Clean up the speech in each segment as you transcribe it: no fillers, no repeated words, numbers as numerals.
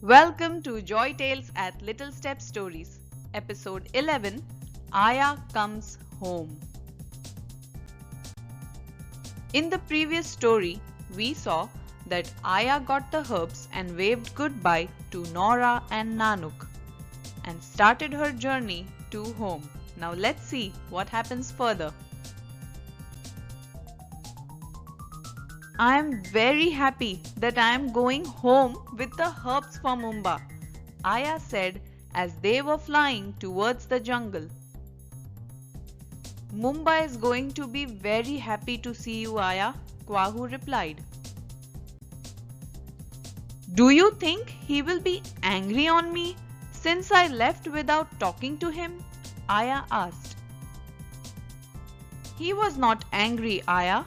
Welcome to Joy Tales at Little Step Stories, Episode 11 Aya Comes Home. In the previous story, we saw that Aya got the herbs and waved goodbye to Nora and Nanuk and started her journey to home. Now let's see what happens further. I am very happy that I am going home with the herbs for Mumba, Aya said as they were flying towards the jungle. Mumba is going to be very happy to see you, Aya, Kwahu replied. Do you think he will be angry on me since I left without talking to him? Aya asked. He was not angry, Aya.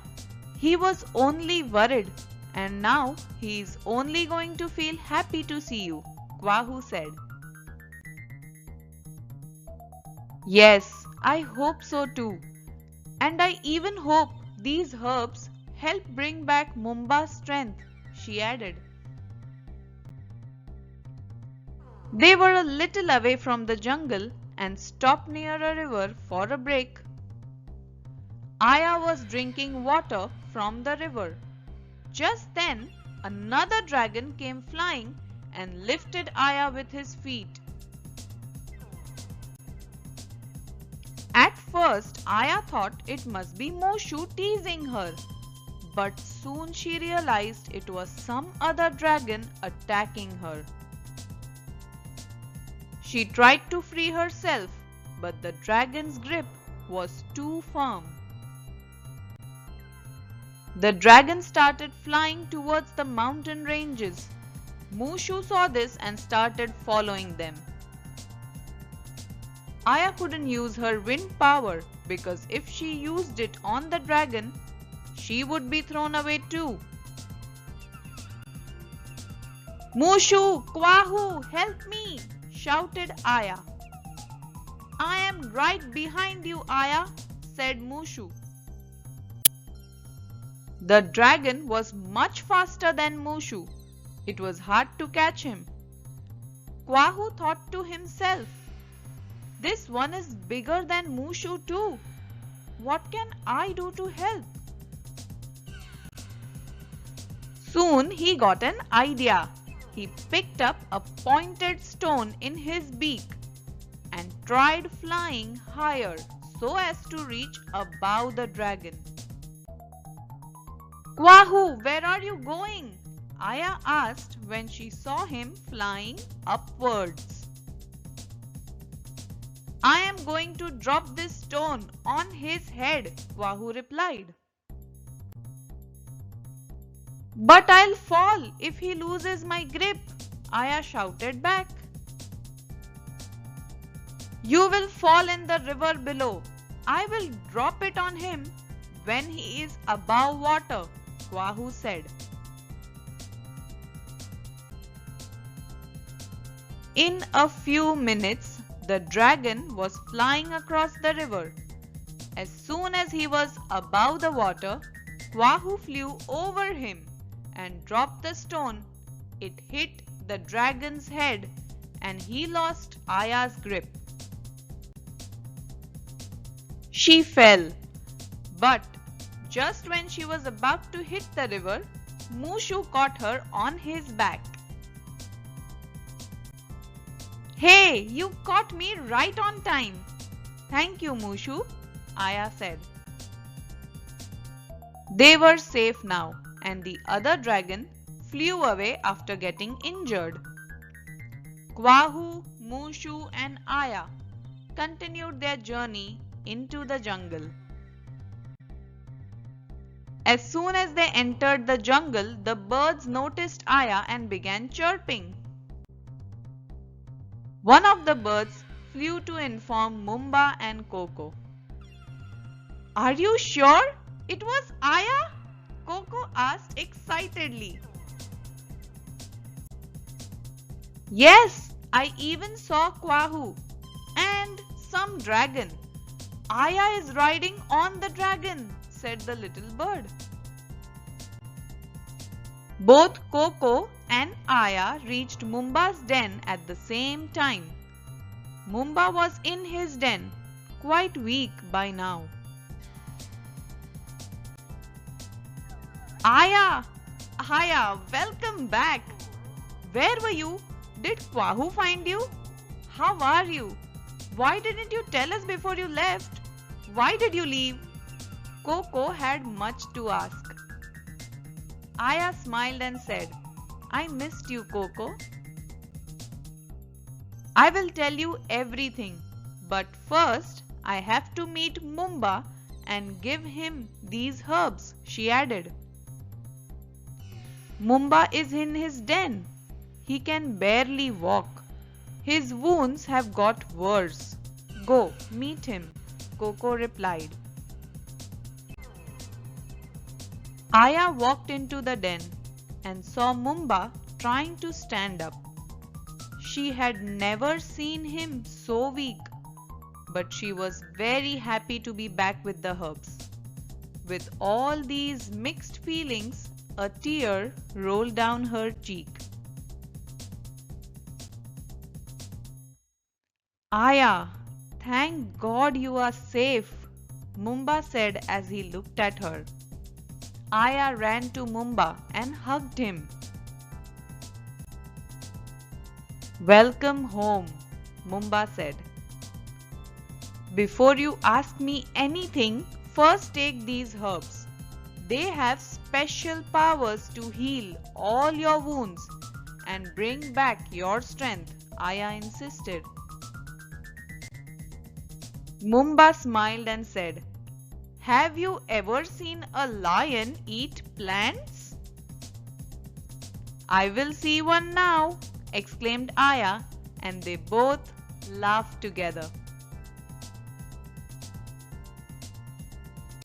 He was only worried, and now he is only going to feel happy to see you, Kwahu said. Yes, I hope so too. And I even hope these herbs help bring back Mumba's strength, she added. They were a little away from the jungle and stopped near a river for a break. Aya was drinking water from the river. Just then, another dragon came flying and lifted Aya with his feet. At first, Aya thought it must be Mushu teasing her, but soon she realized it was some other dragon attacking her. She tried to free herself, but the dragon's grip was too firm. The dragon started flying towards the mountain ranges. Mushu saw this and started following them. Aya couldn't use her wind power because if she used it on the dragon, she would be thrown away too. Mushu, Kwahu, help me! Shouted Aya. I am right behind you, Aya, said Mushu. The dragon was much faster than Mushu. It was hard to catch him. Kwahu thought to himself, this one is bigger than Mushu too. What can I do to help? Soon he got an idea. He picked up a pointed stone in his beak and tried flying higher so as to reach above the dragon. Kwahu, where are you going? Aya asked when she saw him flying upwards. I am going to drop this stone on his head, Kwahu replied. But I'll fall if he loses my grip, Aya shouted back. You will fall in the river below. I will drop it on him when he is above water, Kwahu said. In a few minutes, the dragon was flying across the river. As soon as he was above the water, Kwahu flew over him and dropped the stone. It hit the dragon's head and he lost Aya's grip. She fell, but just when she was about to hit the river, Mushu caught her on his back. Hey, you caught me right on time. Thank you, Mushu, Aya said. They were safe now, and the other dragon flew away after getting injured. Kwahu, Mushu, and Aya continued their journey into the jungle. As soon as they entered the jungle, the birds noticed Aya and began chirping. One of the birds flew to inform Mumba and Coco. Are you sure it was Aya? Coco asked excitedly. Yes, I even saw Kwahu and some dragon. Aya is riding on the dragon, said the little bird. Both Coco and Aya reached Mumba's den at the same time. Mumba was in his den, quite weak by now. Aya! Aya, welcome back! Where were you? Did Kwahu find you? How are you? Why didn't you tell us before you left? Why did you leave? Coco had much to ask. Aya smiled and said, I missed you, Coco. I will tell you everything, but first I have to meet Mumba and give him these herbs, she added. Mumba is in his den. He can barely walk. His wounds have got worse. Go, meet him, Coco replied. Aya walked into the den and saw Mumba trying to stand up. She had never seen him so weak, but she was very happy to be back with the herbs. With all these mixed feelings, a tear rolled down her cheek. Aya, thank God you are safe, Mumba said as he looked at her. Aya ran to Mumba and hugged him. Welcome home, Mumba said. Before you ask me anything, first take these herbs. They have special powers to heal all your wounds and bring back your strength, Aya insisted. Mumba smiled and said, Have you ever seen a lion eat plants? I will see one now, exclaimed Aya, and they both laughed together.